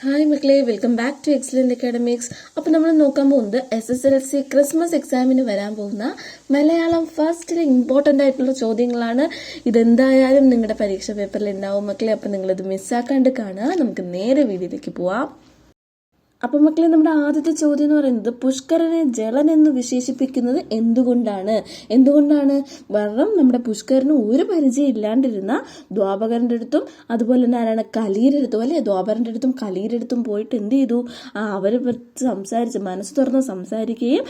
Hi മക്കളെ, welcome back to excellent academics. അപ്പോൾ നമ്മൾ നോക്കാൻ പോകുന്നത് SSLC ക്രിസ്മസ് എക്സാമിന് വരാൻ പോകുന്ന മലയാളം ഫസ്റ്റിലെ ഇമ്പോർട്ടൻ്റ് ആയിട്ടുള്ള ചോദ്യങ്ങളാണ്. ഇതെന്തായാലും നിങ്ങളുടെ പരീക്ഷ പേപ്പറിൽ ഉണ്ടാവും മക്കളെ. അപ്പോൾ നിങ്ങളിത് മിസ്സാക്കാണ്ട് കാണുക. നമുക്ക് നേരെ വീഡിയോയിലേക്ക് പോവാം. അപ്പം മക്കളെ, നമ്മുടെ ആദ്യത്തെ ചോദ്യം എന്ന് പറയുന്നത് പുഷ്കരനെ ജലൻ എന്ന് വിശേഷിപ്പിക്കുന്നത് എന്തുകൊണ്ടാണ് കാരണം നമ്മുടെ പുഷ്കരന് ഒരു പരിചയം ഇല്ലാണ്ടിരുന്ന ദ്വാപകരൻ്റെ അടുത്തും അതുപോലെ തന്നെ ആരാണ് കലിയുടെ അടുത്തും അല്ലെ ദ്വാപരൻ്റെ അടുത്തും കലിയുടെ അടുത്തും പോയിട്ട് എന്ത് ചെയ്തു, അവരെ സംസാരിച്ച് മനസ്സ് തുറന്ന് സംസാരിക്കുകയും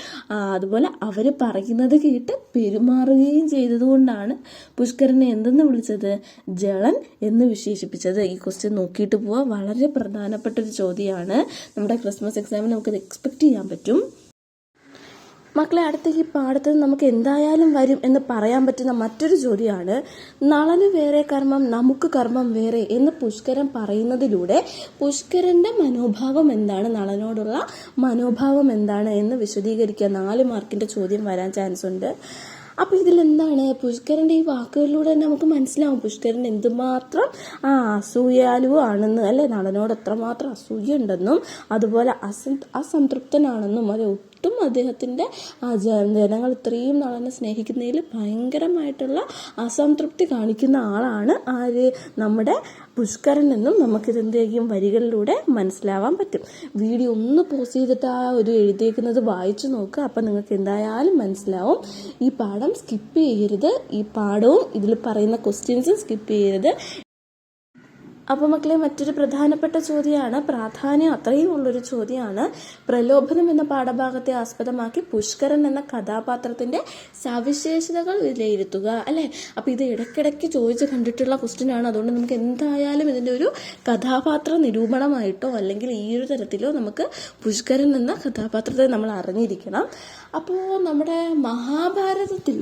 അതുപോലെ അവർ പറയുന്നത് കേട്ട് പെരുമാറുകയും ചെയ്തതുകൊണ്ടാണ് പുഷ്കരനെ എന്തെന്ന് വിളിച്ചത്, ജലൻ എന്ന് വിശേഷിപ്പിച്ചത്. ഈ ക്വസ്റ്റ്യൻ നോക്കിയിട്ട് പോവാ. വളരെ പ്രധാനപ്പെട്ട ഒരു ചോദ്യമാണ്. നമ്മുടെ ക്രിസ്മസ് എക്സാമിന് നമുക്കത് എക്സ്പെക്ട് ചെയ്യാൻ പറ്റും മക്കളെ. അടുത്ത ഈ പാഠത്തിൽ നമുക്ക് എന്തായാലും വരും എന്ന് പറയാൻ പറ്റുന്ന മറ്റൊരു ചോദ്യമാണ്, നളന് വേറെ കർമ്മം നമുക്ക് കർമ്മം വേറെ എന്ന് പുഷ്കരൻ പറയുന്നതിലൂടെ പുഷ്കരന്റെ മനോഭാവം എന്താണ്, നളനോടുള്ള മനോഭാവം എന്താണ് എന്ന് വിശദീകരിക്കുക. 4 മാർക്കിന്റെ ചോദ്യം വരാൻ ചാൻസ് ഉണ്ട്. അപ്പോൾ ഇതിലെന്താണ്, പുഷ്കരൻ്റെ ഈ വാക്കുകളിലൂടെ തന്നെ നമുക്ക് മനസ്സിലാവും പുഷ്കരൻ എന്തുമാത്രം അസൂയാലുവോ ആണെന്ന് അല്ലെ, നളനോട് എത്രമാത്രം അസൂയ ഉണ്ടെന്നും അതുപോലെ അസംതൃപ്തനാണെന്നും അത് ഒട്ടും അദ്ദേഹത്തിൻ്റെ ജനങ്ങൾ ഇത്രയും നളനെ സ്നേഹിക്കുന്നതിൽ ഭയങ്കരമായിട്ടുള്ള അസംതൃപ്തി കാണിക്കുന്ന ആളാണ് ആര്, നമ്മുടെ പുഷ്കരൻ എന്നും നമുക്കിതെന്തെങ്കിലും വരികളിലൂടെ മനസ്സിലാവാൻ പറ്റും. വീഡിയോ ഒന്ന് പോസ് ചെയ്തിട്ട് ഒരു എഴുതിയേക്കുന്നത് വായിച്ചു നോക്കുക. അപ്പം നിങ്ങൾക്ക് എന്തായാലും മനസ്സിലാവും. ഈ പാഠം സ്കിപ്പ് ചെയ്യരുത്. ഈ പാഠവും ഇതിൽ പറയുന്ന ക്വസ്റ്റ്യൻസും സ്കിപ്പ് ചെയ്യരുത്. അപ്പോൾ മക്കളെ, മറ്റൊരു പ്രധാനപ്പെട്ട ചോദ്യമാണ്, പ്രാധാന്യം അത്രയും ഉള്ളൊരു ചോദ്യമാണ്. പ്രലോഭനം എന്ന പാഠഭാഗത്തെ ആസ്പദമാക്കി പുഷ്കരൻ എന്ന കഥാപാത്രത്തിന്റെ സവിശേഷതകൾ വിലയിരുത്തുക അല്ലേ. അപ്പോൾ ഇത് ഇടയ്ക്കിടയ്ക്ക് ചോദിച്ച് കണ്ടിട്ടുള്ള ക്വസ്റ്റ്യൻ ആണ്. അതുകൊണ്ട് നമുക്ക് എന്തായാലും ഇതിൻ്റെ ഒരു കഥാപാത്ര നിരൂപണമായിട്ടോ അല്ലെങ്കിൽ ഈ ഒരു തരത്തിലോ നമുക്ക് പുഷ്കരൻ എന്ന കഥാപാത്രത്തെ നമ്മൾ അറിഞ്ഞിരിക്കണം. അപ്പോൾ നമ്മുടെ മഹാഭാരതത്തിൽ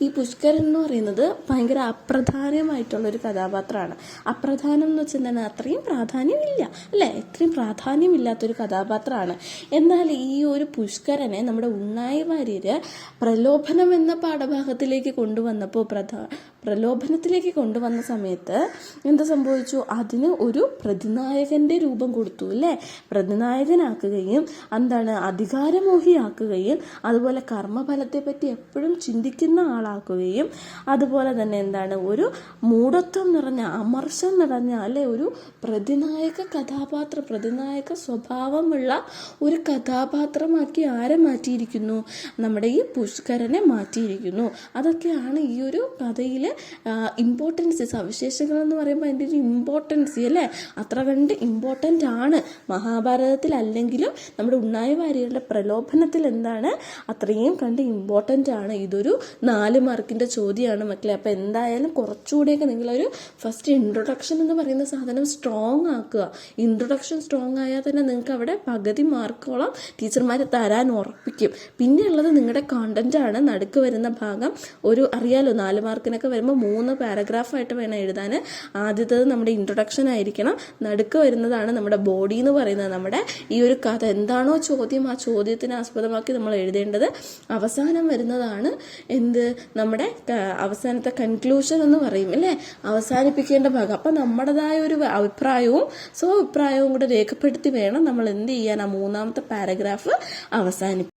ഈ പുഷ്കരൻ എന്ന് പറയുന്നത് ഭയങ്കര അപ്രധാനമായിട്ടുള്ളൊരു കഥാപാത്രമാണ്. അപ്രധാനം എന്ന് വെച്ചാൽ എന്താണ്, അത്രയും പ്രാധാന്യമില്ല അല്ലേ, ഇത്രയും പ്രാധാന്യമില്ലാത്തൊരു കഥാപാത്രമാണ്. എന്നാൽ ഈ ഒരു പുഷ്കരനെ നമ്മുടെ ഉണ്ണായി വാര്യര് പ്രലോഭനം എന്ന പാഠഭാഗത്തിലേക്ക് കൊണ്ടുവന്നപ്പോൾ പ്രലോഭനത്തിലേക്ക് കൊണ്ടുവന്ന സമയത്ത് എന്ത് സംഭവിച്ചു, അതിന് ഒരു പ്രതിനായകന്റെ രൂപം കൊടുത്തു അല്ലേ. പ്രതിനായകനാക്കുകയും എന്താണ് അധികാരമോഹിയാക്കുകയും അതുപോലെ കർമ്മഫലത്തെ പറ്റി എപ്പോഴും ചിന്തിക്കുന്ന ആളാക്കുകയും അതുപോലെ തന്നെ എന്താണ് ഒരു മൂഢത്വം നിറഞ്ഞ അമർഷം നിറഞ്ഞ അല്ലെ ഒരു പ്രതിനായക സ്വഭാവമുള്ള ഒരു കഥാപാത്രമാക്കി ആരെ മാറ്റിയിരിക്കുന്നു, നമ്മുടെ ഈ പുഷ്കരനെ മാറ്റിയിരിക്കുന്നു. അതൊക്കെയാണ് ഈ ഒരു കഥയിൽ ഇമ്പോർട്ടൻസ്, സവിശേഷതകൾ എന്ന് പറയുമ്പോൾ അതിൻ്റെ ഒരു ഇമ്പോർട്ടൻസ് അല്ലേ, അത്ര കണ്ട് ഇമ്പോർട്ടൻ്റ് ആണ്. മഹാഭാരതത്തിൽ അല്ലെങ്കിലും നമ്മുടെ ഉണ്ണായി വാര്യരുടെ പ്രലോഭനത്തിൽ എന്താണ് അത്രയും കണ്ട് ഇമ്പോർട്ടൻ്റ് ആണ്. ഇതൊരു 4 മാർക്കിൻ്റെ ചോദ്യമാണ് മക്കളെ. അപ്പോൾ എന്തായാലും കുറച്ചുകൂടെയൊക്കെ നിങ്ങളൊരു ഫസ്റ്റ് ഇൻട്രൊഡക്ഷൻ എന്ന് പറയുന്ന സാധനം സ്ട്രോങ് ആക്കുക. ഇൻട്രൊഡക്ഷൻ സ്ട്രോങ് ആയാൽ തന്നെ നിങ്ങൾക്ക് അവിടെ പകുതി മാർക്കോളം ടീച്ചർമാർ തരാൻ ഉറപ്പിക്കും. പിന്നെ ഉള്ളത് നിങ്ങളുടെ കോണ്ടന്റ് ആണ്. നടുക്ക് വരുന്ന ഭാഗം ഒരു അറിയാലോ, 4 മാർക്കിനൊക്കെ വരുമ്പോൾ 3 പാരഗ്രാഫായിട്ട് വേണം എഴുതാൻ. ആദ്യത്തേത് നമ്മുടെ ഇൻട്രൊഡക്ഷൻ ആയിരിക്കണം. നടുക്ക് വരുന്നതാണ് നമ്മുടെ ബോഡി എന്ന് പറയുന്നത്, നമ്മുടെ ഈ ഒരു കഥ എന്താണോ ചോദ്യം ആ ചോദ്യത്തിനെ ആസ്പദമാക്കി നമ്മൾ എഴുതേണ്ടത്. അവസാനം വരുന്നതാണ് നമ്മുടെ അവസാനത്തെ കൺക്ലൂഷൻ എന്ന് പറയും അല്ലേ, അവസാനിപ്പിക്കേണ്ട ഭാഗം. അപ്പം നമ്മുടേതായ ഒരു അഭിപ്രായവും സ്വഭിപ്രായവും കൂടെ രേഖപ്പെടുത്തി വേണം നമ്മൾ എന്ത് ചെയ്യാൻ ആ 3ാമത്തെ പാരഗ്രാഫ് അവസാനിപ്പിക്കും.